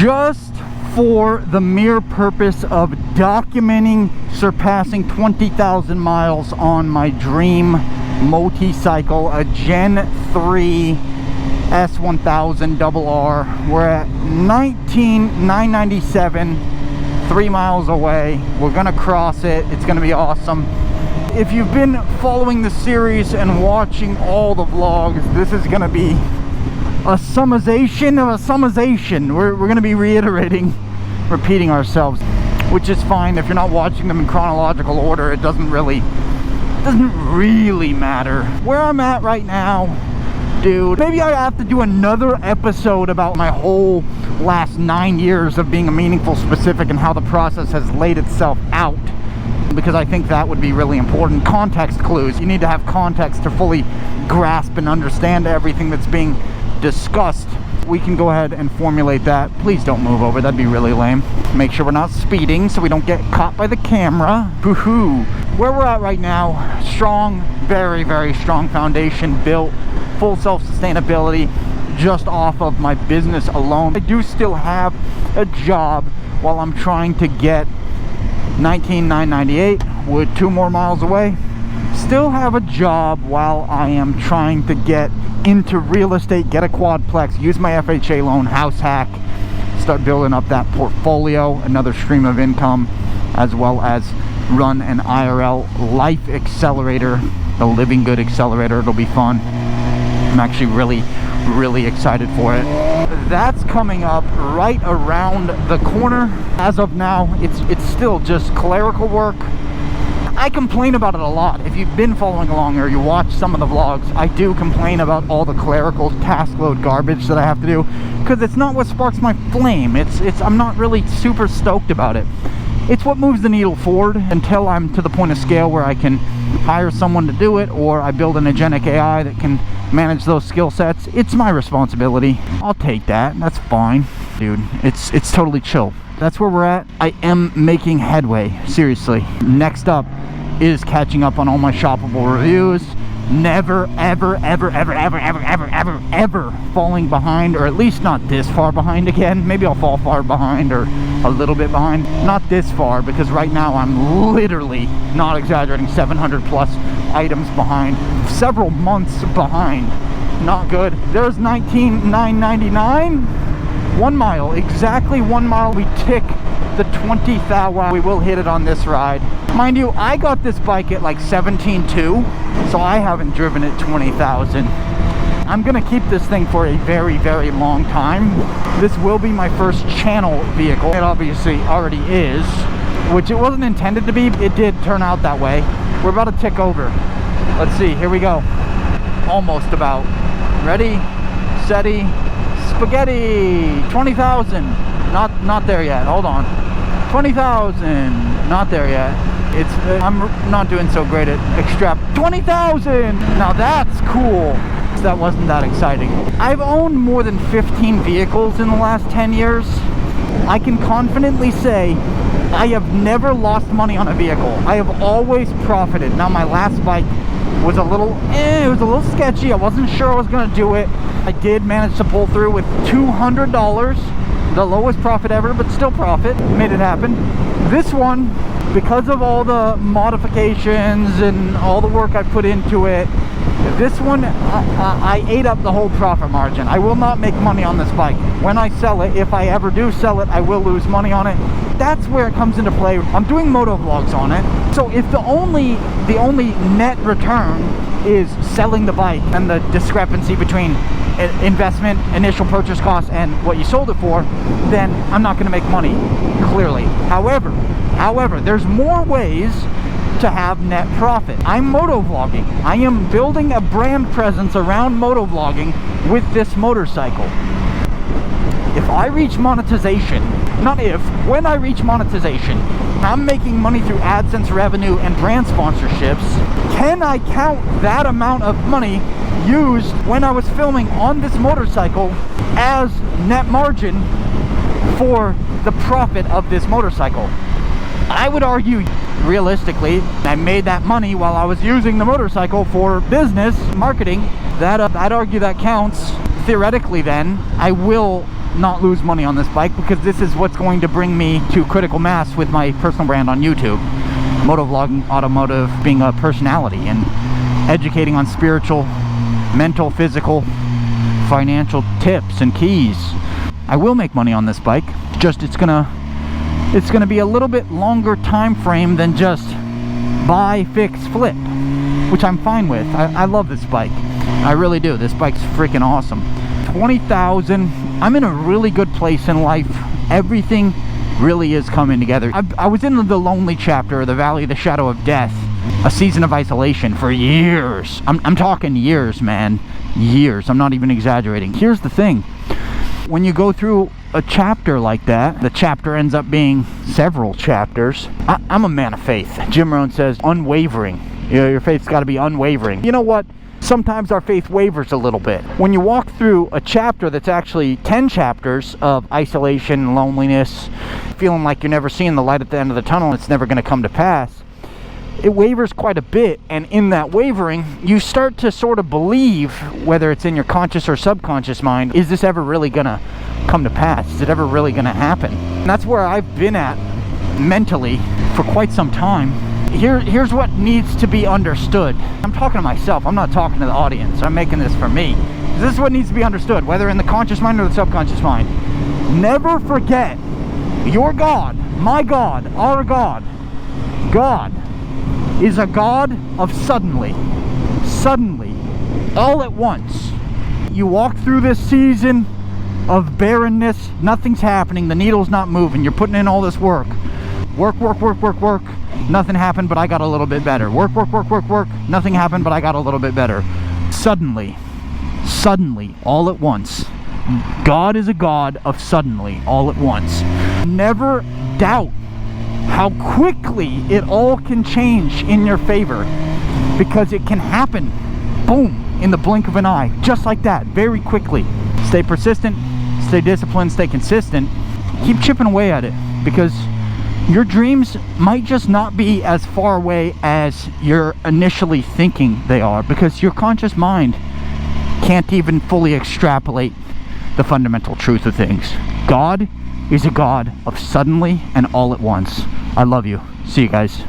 just for the mere purpose of documenting surpassing 20,000 miles on my dream motorcycle, a Gen 3 S1000 RR. We're at 19,997, 3 miles away. We're gonna cross it. It's gonna be awesome. If you've been following the series and watching all the vlogs, this is gonna be a summation of a summation. We're gonna be repeating ourselves, which is fine. If you're not watching them in chronological order, it doesn't really matter. Where I'm at right now, dude, maybe I have to do another episode about my whole last 9 years of being a meaningful specific and how the process has laid itself out, because I think that would be really important. Context clues. You need to have context to fully grasp and understand everything that's being discussed. We can go ahead and formulate that. Please don't move over, that'd be really lame. Make sure we're not speeding so we don't get caught by the camera. Boo-hoo. Where we're at right now, strong, very, very strong foundation built, full self-sustainability just off of my business alone. I do still have a job while I'm trying to get 19,998, we're 2 more miles away. Still have a job while I am trying to get into real estate, get a quadplex, use my FHA loan, house hack, start building up that portfolio, another stream of income, as well as run an IRL life accelerator, the Living Good Accelerator. It'll be fun. I'm actually really excited for it. That's coming up right around the corner. As of now, it's still just clerical work. I complain about it a lot. If you've been following along or you watch some of the vlogs, I do complain about all the clerical task load garbage that I have to do, because it's not what sparks my flame. I'm not really super stoked about it. It's what moves the needle forward until I'm to the point of scale where I can hire someone to do it, or I build an agentic AI that can manage those skill sets. It's my responsibility. I'll take that. That's fine. Dude, it's totally chill. That's where we're at. I am making headway, seriously. Next up is catching up on all my shoppable reviews. Never, ever falling behind, or at least not this far behind again. Maybe I'll fall far behind or a little bit behind. Not this far, because right now I'm literally, not exaggerating, 700 plus items behind. Several months behind. Not good. There's 19,999. 1 mile, exactly 1 mile. We tick the 20,000. We will hit it on this ride. Mind you, I got this bike at like 17.2, so I haven't driven it 20,000. I'm gonna keep this thing for a very, very long time. This will be my first channel vehicle. It obviously already is, which it wasn't intended to be. It did turn out that way. We're about to tick over. Let's see, here we go. Almost about. Ready, steady, spaghetti. 20,000. Not there yet. Hold on. 20,000. Not there yet. I'm not doing so great at extrap. 20,000. Now that's cool. That wasn't that exciting. I've owned more than 15 vehicles in the last 10 years. I can confidently say I have never lost money on a vehicle. I have always profited. Now my last bike was a little sketchy. I wasn't sure I was gonna do it. I did manage to pull through with $200, the lowest profit ever, but still profit. Made it happen. This one, because of all the modifications and all the work I put into it, this one, I ate up the whole profit margin. I will not make money on this bike. When I sell it, if I ever do sell it, I will lose money on it. That's where it comes into play. I'm doing motovlogs on it. So if the only net return is selling the bike and the discrepancy between investment, initial purchase cost, and what you sold it for, then I'm not gonna make money, clearly. However, there's more ways to have net profit. I'm motovlogging. I am building a brand presence around motovlogging with this motorcycle. If I reach monetization, when I reach monetization, I'm making money through AdSense revenue and brand sponsorships. Can I count that amount of money used when I was filming on this motorcycle as net margin for the profit of this motorcycle? I would argue, realistically, I made that money while I was using the motorcycle for business marketing. I'd argue that counts. Theoretically, then I will not lose money on this bike, because this is what's going to bring me to critical mass with my personal brand on YouTube. Motovlogging, automotive, being a personality, and educating on spiritual, mental, physical, financial tips and keys. I will make money on this bike, just it's gonna be a little bit longer time frame than just buy, fix, flip, which I'm fine with. I love this bike, I really do. This bike's freaking awesome. 20,000, I'm in a really good place in life. Everything really is coming together. I was in the lonely chapter, the valley of the shadow of death, a season of isolation for years. I'm talking years, man, years. I'm not even exaggerating. Here's the thing, when you go through a chapter like that, the chapter ends up being several chapters. I'm a man of faith. Jim Rohn says unwavering. You know, your faith's got to be unwavering. You know what? Sometimes our faith wavers a little bit. When you walk through a chapter that's actually 10 chapters of isolation, loneliness, feeling like you're never seeing the light at the end of the tunnel, it's never going to come to pass, it wavers quite a bit. And in that wavering, you start to sort of believe, whether it's in your conscious or subconscious mind, is this ever really going to come to pass? Is it ever really going to happen? And that's where I've been at mentally for quite some time. Here's what needs to be understood. I'm talking to myself, I'm not talking to the audience. I'm making this for me. This is what needs to be understood, whether in the conscious mind or the subconscious mind. Never forget, your God, my God, our God, God is a God of suddenly, all at once. You walk through this season of barrenness, nothing's happening, the needle's not moving, you're putting in all this work. Work, nothing happened, but I got a little bit better. Work, nothing happened, but I got a little bit better. Suddenly, all at once. God is a God of suddenly, all at once. Never doubt how quickly it all can change in your favor, because it can happen, boom, in the blink of an eye, just like that, very quickly. Stay persistent, stay disciplined, stay consistent, keep chipping away at it, because your dreams might just not be as far away as you're initially thinking they are, because your conscious mind can't even fully extrapolate the fundamental truth of things. God is a God of suddenly and all at once. I love you. See you guys.